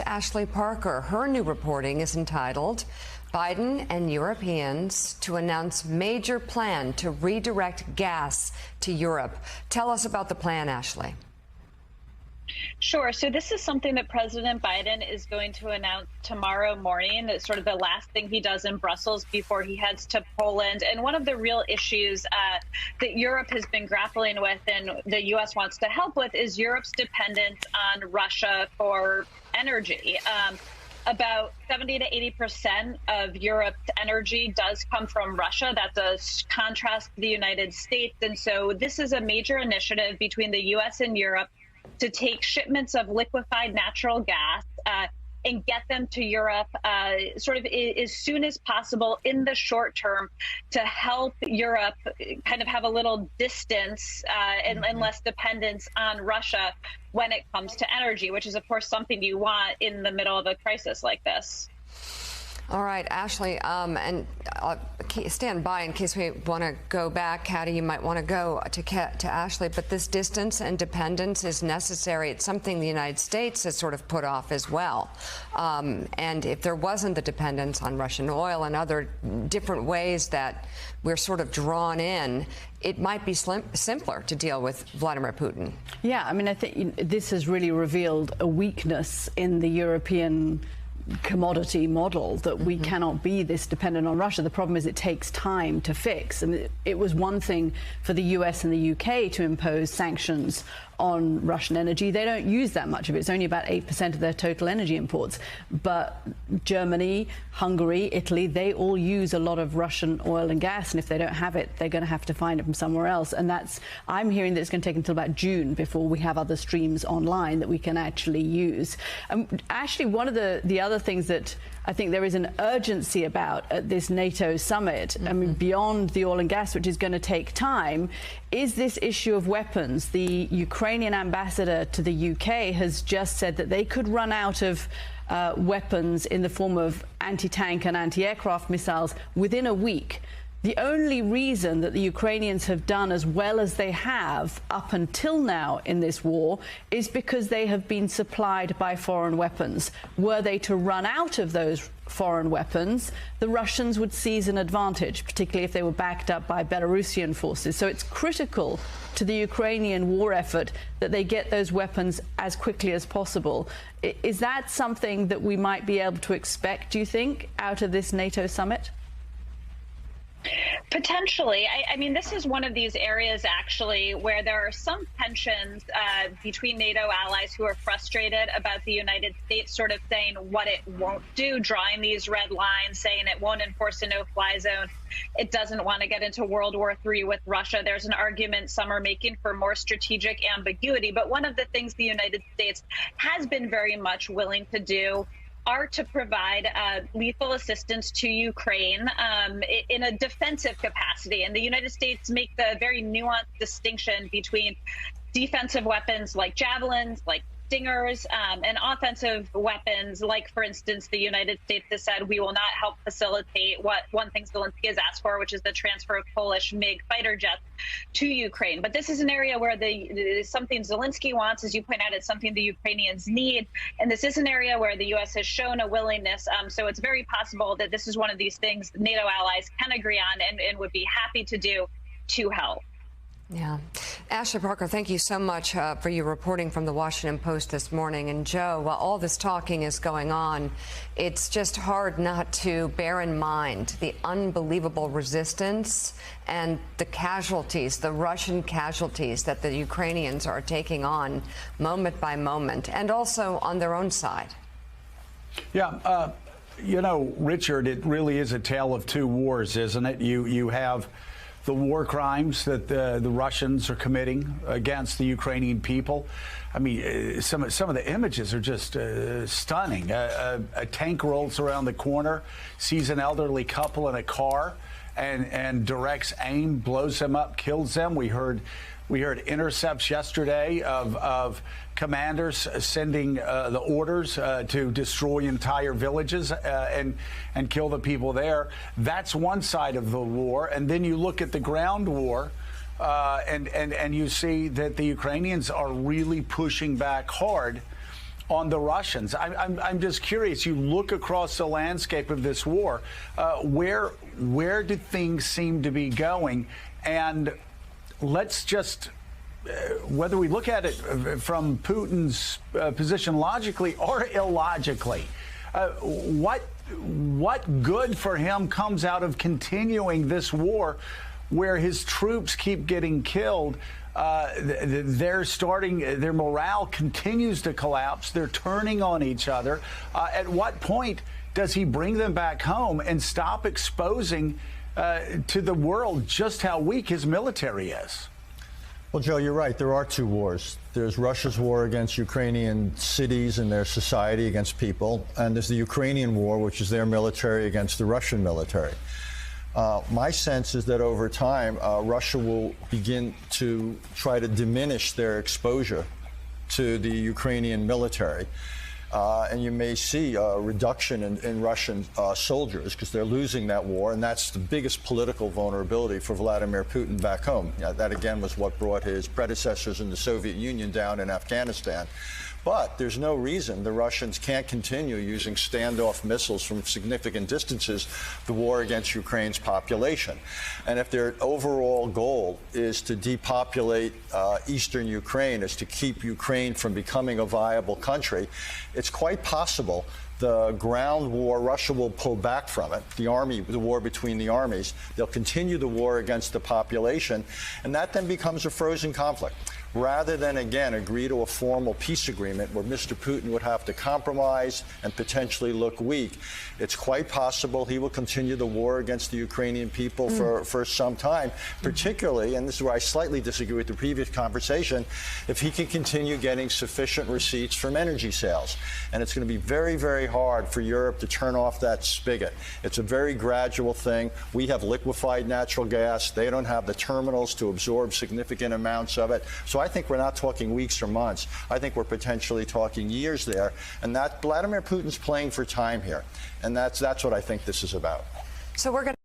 Ashley Parker. Her new reporting is entitled Biden and Europeans to Announce Major Plan to Redirect Gas to Europe. Tell us about the plan, Ashley. Sure. So this is something that President Biden is going to announce tomorrow morning. It's sort of the last thing he does in Brussels before he heads to Poland. And one of the real issues that Europe has been grappling with and the U.S. wants to help with is Europe's dependence on Russia for energy. About 70 to 80% of Europe's energy does come from Russia. That's a contrast to the United States. And so this is a major initiative between the U.S. and Europe to take shipments of liquefied natural gas and get them to Europe sort of as soon as possible in the short term to help Europe kind of have a little distance and less dependence on Russia when it comes to energy, which is, of course, something you want in the middle of a crisis like this. All right, Ashley, and stand by in case we want to go back. Hattie, you might want to go to Ashley, but this distance and dependence is necessary. It's something the United States has sort of put off as well. And if there wasn't the dependence on Russian oil and other different ways that we're sort of drawn in, it might be simpler to deal with Vladimir Putin. Yeah, I mean, I think this has really revealed a weakness in the European commodity model, that we cannot be this dependent on Russia. The problem is it takes time to fix. And it was one thing for the US and the UK to impose sanctions on Russian energy. They don't use that much of it. It's only about 8% of their total energy imports. But Germany, Hungary, Italy, they all use a lot of Russian oil and gas. And if they don't have it, they're going to have to find it from somewhere else. And I'm hearing that it's going to take until about June before we have other streams online that we can actually use. Actually, one of the other things that I think there is an urgency about at this NATO summit, I mean, beyond the oil and gas, which is going to take time, is this issue of weapons. The Ukrainian ambassador to the UK has just said that they could run out of weapons in the form of anti-tank and anti-aircraft missiles within a week. The only reason that the Ukrainians have done as well as they have up until now in this war is because they have been supplied by foreign weapons. Were they to run out of those foreign weapons, the Russians would seize an advantage, particularly if they were backed up by Belarusian forces. So it's critical to the Ukrainian war effort that they get those weapons as quickly as possible. Is that something that we might be able to expect, do you think, out of this NATO summit? Potentially. I mean, this is one of these areas, actually, where there are some tensions between NATO allies who are frustrated about the United States sort of saying what it won't do, drawing these red lines, saying it won't enforce a no-fly zone. It doesn't want to get into World War III with Russia. There's an argument some are making for more strategic ambiguity. But one of the things the United States has been very much willing to do are to provide lethal assistance to Ukraine in a defensive capacity. And the United States make the very nuanced distinction between defensive weapons like javelins, like Stingers, and offensive weapons, like, for instance, the United States has said we will not help facilitate what one thing Zelensky has asked for, which is the transfer of Polish MiG fighter jets to Ukraine. But this is an area where something Zelensky wants, as you point out, it's something the Ukrainians need. And this is an area where the U.S. has shown a willingness. So it's very possible that this is one of these things NATO allies can agree on and would be happy to do to help. Yeah. Ashley Parker, thank you so much for your reporting from the Washington Post this morning. And Joe, while all this talking is going on, it's just hard not to bear in mind the unbelievable resistance and the casualties, the Russian casualties that the Ukrainians are taking on moment by moment, and also on their own side. Yeah. You know, Richard, it really is a tale of two wars, isn't it? You have the war crimes that the Russians are committing against the Ukrainian people. I mean, some of the images are just stunning. A tank rolls around the corner, sees an elderly couple in a car, and directs aim, blows them up, kills them. We heard intercepts yesterday of commanders sending the orders to destroy entire villages and kill the people there. That's one side of the war. And then you look at the ground war, and you see that the Ukrainians are really pushing back hard on the Russians. I'm just curious. You look across the landscape of this war, where do things seem to be going? And let's just, whether we look at it from Putin's position logically or illogically, what good for him comes out of continuing this war where his troops keep getting killed? Their morale continues to collapse. They're turning on each other. At what point does he bring them back home and stop exposing to the world just how weak his military is? Well, Joe, you're right. There are two wars. There's Russia's war against Ukrainian cities and their society against people, and there's the Ukrainian war, which is their military against the Russian military. My sense is that over time, Russia will begin to try to diminish their exposure to the Ukrainian military. And you may see a reduction in Russian soldiers because they're losing that war, and that's the biggest political vulnerability for Vladimir Putin back home. That, again, was what brought his predecessors in the Soviet Union down in Afghanistan. But there's no reason the Russians can't continue using standoff missiles from significant distances, the war against Ukraine's population. And if their overall goal is to depopulate eastern Ukraine, is to keep Ukraine from becoming a viable country, it's quite possible the ground war, Russia will pull back from it, the war between the armies. They'll continue the war against the population, and that then becomes a frozen conflict. Rather than, again, agree to a formal peace agreement where Mr. Putin would have to compromise and potentially look weak, it's quite possible he will continue the war against the Ukrainian people for some time, particularly, and this is where I slightly disagree with the previous conversation, if he can continue getting sufficient receipts from energy sales. And it's going to be very, very hard for Europe to turn off that spigot. It's a very gradual thing. We have liquefied natural gas. They don't have the terminals to absorb significant amounts of it. So I think we're not talking weeks or months. I think we're potentially talking years there. And that Vladimir Putin's playing for time here. And that's what I think this is about. So we're going to